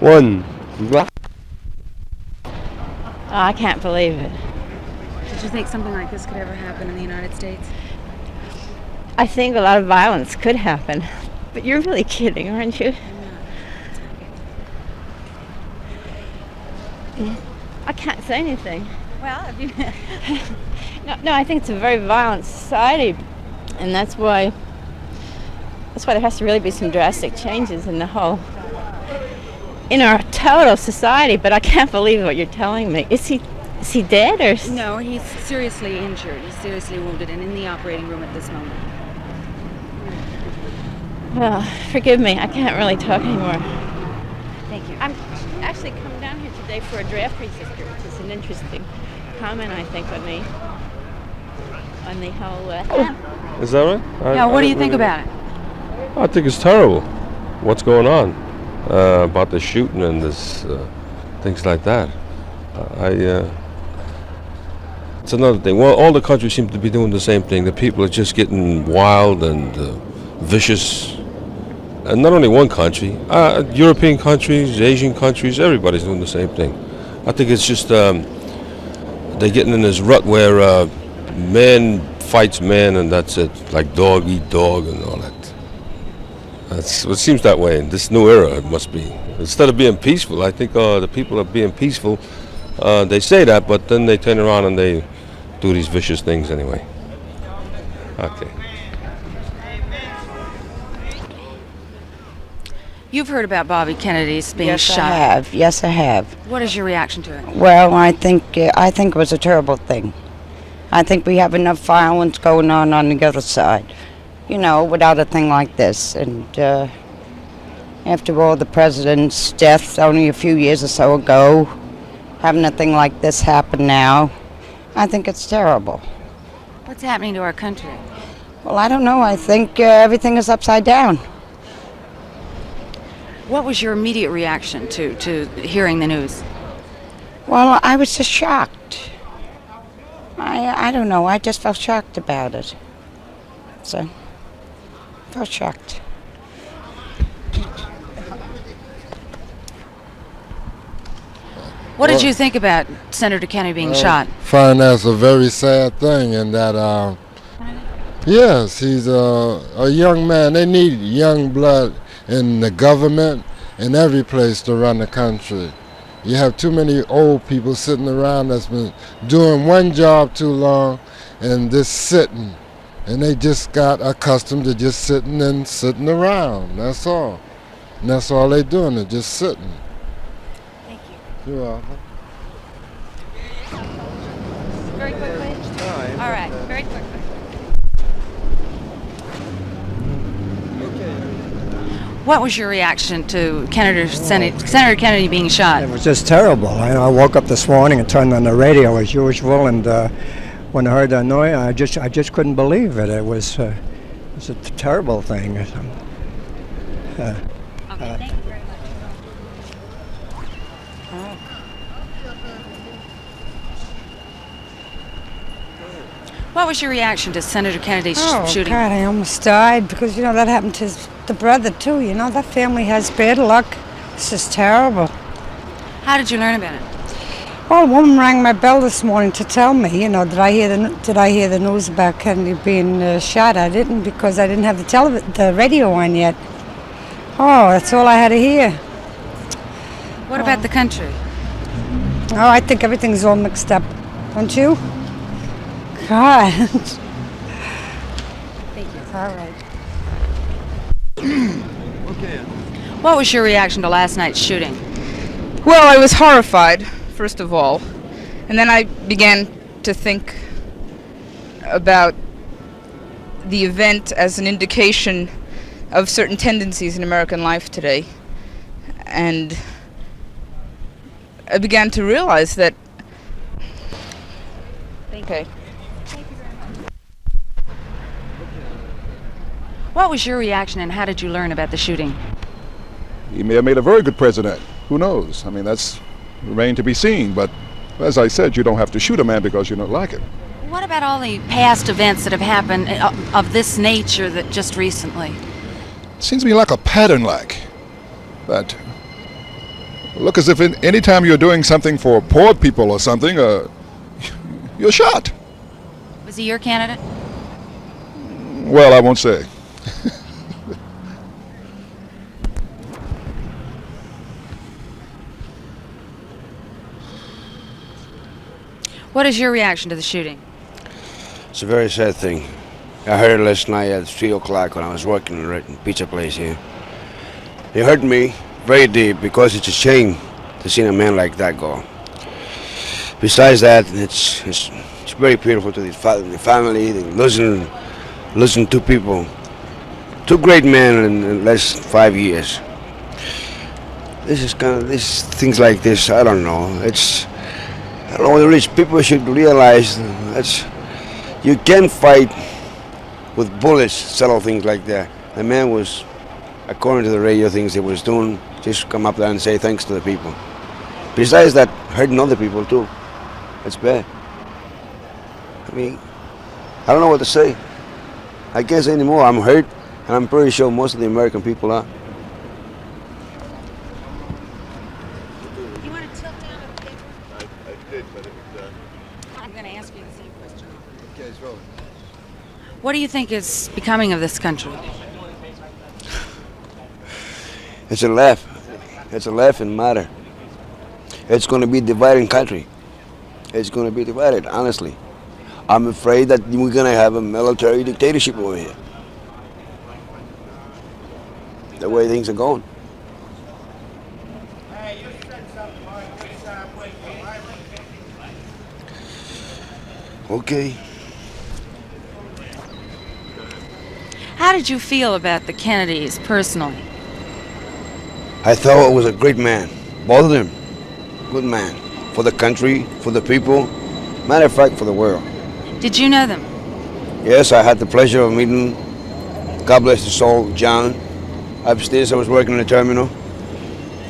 One. I can't believe it. Did you think something like this could ever happen in the United States? I think a lot of violence could happen. But you're really kidding, aren't you? I can't say anything. Well, if you... No, I think it's a very violent society, and that's why there has to really be some drastic changes in our total society. But I can't believe what you're telling me. Is he dead or? No, he's seriously injured. He's seriously wounded and in the operating room at this moment. Well, forgive me, I can't really talk anymore. Thank you. I'm actually coming down here today for a draft register, which is an interesting comment, I think, on the whole Is that right? Yeah, what do you think about it? I think it's terrible. What's going on about the shooting and this things like that? It's another thing. Well, all the countries seem to be doing the same thing. The people are just getting wild and vicious. And not only one country, European countries, Asian countries, everybody's doing the same thing. I think it's just they're getting in this rut where man fights man and that's it, like dog eat dog and all that. It seems that way in this new era. It must be. Instead of being peaceful, I think the people are being peaceful. They say that, but then they turn around and they do these vicious things anyway. Okay. You've heard about Bobby Kennedy's being shot. Yes, I have. What is your reaction to it? Well, I think it was a terrible thing. I think we have enough violence going on the other side, without a thing like this. And after all, the president's death only a few years or so ago, having a thing like this happen now, I think it's terrible. What's happening to our country? Well, I don't know. I think everything is upside down. What was your immediate reaction to hearing the news? Well, I was just shocked. I don't know. I just felt shocked about it. So, felt shocked. What did you think about Senator Kennedy being shot? Find that's a very sad thing, and that yes, he's a young man. They need young blood in the government and every place to run the country. You have too many old people sitting around that's been doing one job too long and just sitting. And they just got accustomed to just sitting around. That's all. And that's all they're doing, is just sitting. Thank you. You're welcome. Very quickly? All right, very quickly. What was your reaction to Senator Kennedy being shot? It was just terrible. I woke up this morning and turned on the radio as usual, and when I heard that noise, I just couldn't believe it. It was a terrible thing. Okay, thank you very much. What was your reaction to Senator Kennedy's shooting? Oh, God, I almost died because, that happened to the brother, too. That family has bad luck. It's just terrible. How did you learn about it? Well, a woman rang my bell this morning to tell me, did I hear the news about Kennedy being shot? I didn't, because I didn't have the radio on yet. Oh, that's all I had to hear. What about the country? Oh, I think everything's all mixed up. Don't you? God. Thank you. All right. What was your reaction to last night's shooting? Well, I was horrified, first of all. And then I began to think about the event as an indication of certain tendencies in American life today. And I began to realize that... Okay. What was your reaction and how did you learn about the shooting? He may have made a very good president. Who knows? I mean, that's remained to be seen. But as I said, you don't have to shoot a man because you don't like him. What about all the past events that have happened of this nature that just recently? It seems to me like a pattern, that look as if anytime you're doing something for poor people or something, you're shot. Was he your candidate? Well, I won't say. What is your reaction to the shooting? It's a very sad thing. I heard it last night at 3 o'clock when I was working in a pizza place here. It hurt me very deep because it's a shame to see a man like that go. Besides that, it's very beautiful to the family. They listen to people. Two great men in the last 5 years. This is kind of things like this. I don't know. I don't know. The rich people should realize that you can't fight with bullets, settle things like that. The man was, according to the radio things he was doing, just come up there and say thanks to the people. Besides that, hurting other people too. It's bad. I mean, I don't know what to say. I can't say anymore. I'm hurt, and I'm pretty sure most of the American people are. You want to tilt down a paper? I did, but it was... I'm going to ask you the same question. Okay, it's rolling. What do you think is becoming of this country? It's a laugh. It's a laughing matter. It's going to be a dividing country. It's going to be divided, honestly. I'm afraid that we're going to have a military dictatorship over here. The way things are going. Okay. How did you feel about the Kennedys personally? I thought it was a great man. Both of them. Good man. For the country, for the people, matter of fact, for the world. Did you know them? Yes, I had the pleasure of meeting, God bless his soul, John. Upstairs, I was working in the terminal.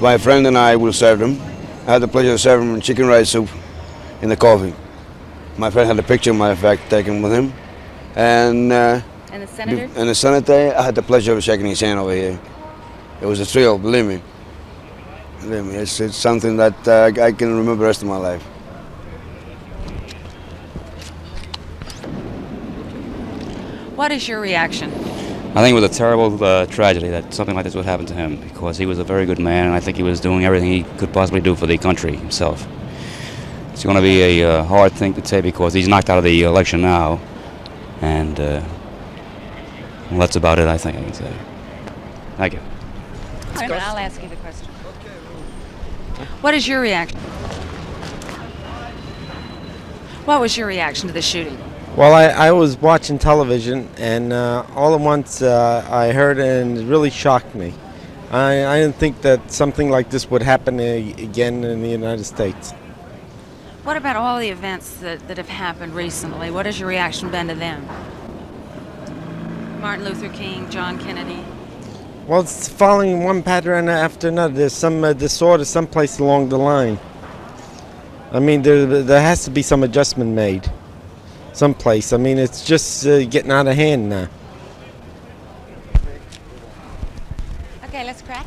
My friend and I will serve them. I had the pleasure of serving him chicken rice soup in the coffee. My friend had a picture, matter of fact, taken with him. And And the senator? and the senator, I had the pleasure of shaking his hand over here. It was a thrill, believe me. Believe me, it's something that I can remember the rest of my life. What is your reaction? I think it was a terrible tragedy that something like this would happen to him because he was a very good man and I think he was doing everything he could possibly do for the country himself. It's going to be a hard thing to say because he's knocked out of the election now and well, that's about it, I think I can say. Thank you. I'll ask you the question. What is your reaction? What was your reaction to the shooting? Well, I was watching television, and all at once I heard it, and it really shocked me. I didn't think that something like this would happen again in the United States. What about all the events that have happened recently? What has your reaction been to them? Martin Luther King, John Kennedy. Well, it's following one pattern after another. There's some disorder someplace along the line. I mean, there has to be some adjustment made someplace. I mean, it's just getting out of hand now. Okay, let's crack.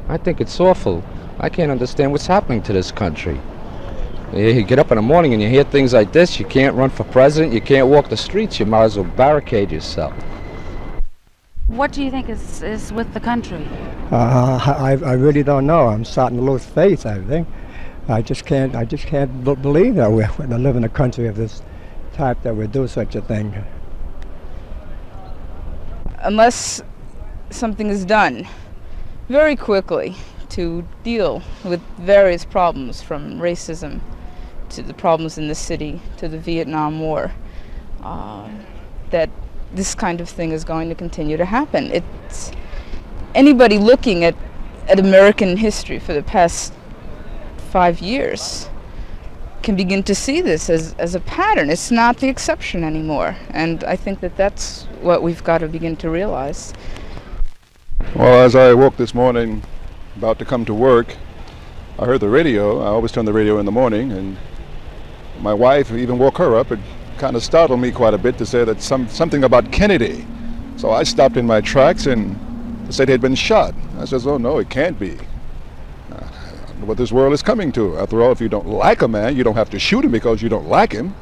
I think it's awful. I can't understand what's happening to this country. You get up in the morning and you hear things like this. You can't run for president. You can't walk the streets. You might as well barricade yourself. What do you think is with the country? I really don't know. I'm starting to lose faith, I think. I just can't believe that we live in a country of this type that would do such a thing. Unless something is done very quickly to deal with various problems, from racism to the problems in the city to the Vietnam War, that this kind of thing is going to continue to happen. It's anybody looking at American history for the past 5 years can begin to see this as a pattern. It's not the exception anymore, and I think that that's what we've got to begin to realize. Well, as I woke this morning, about to come to work, I heard the radio. I always turn the radio in the morning, and my wife even woke her up. It kind of startled me quite a bit to say that something about Kennedy. So I stopped in my tracks and said he had been shot. I says, oh no, it can't be. What this world is coming to. After all, if you don't like a man, you don't have to shoot him because you don't like him.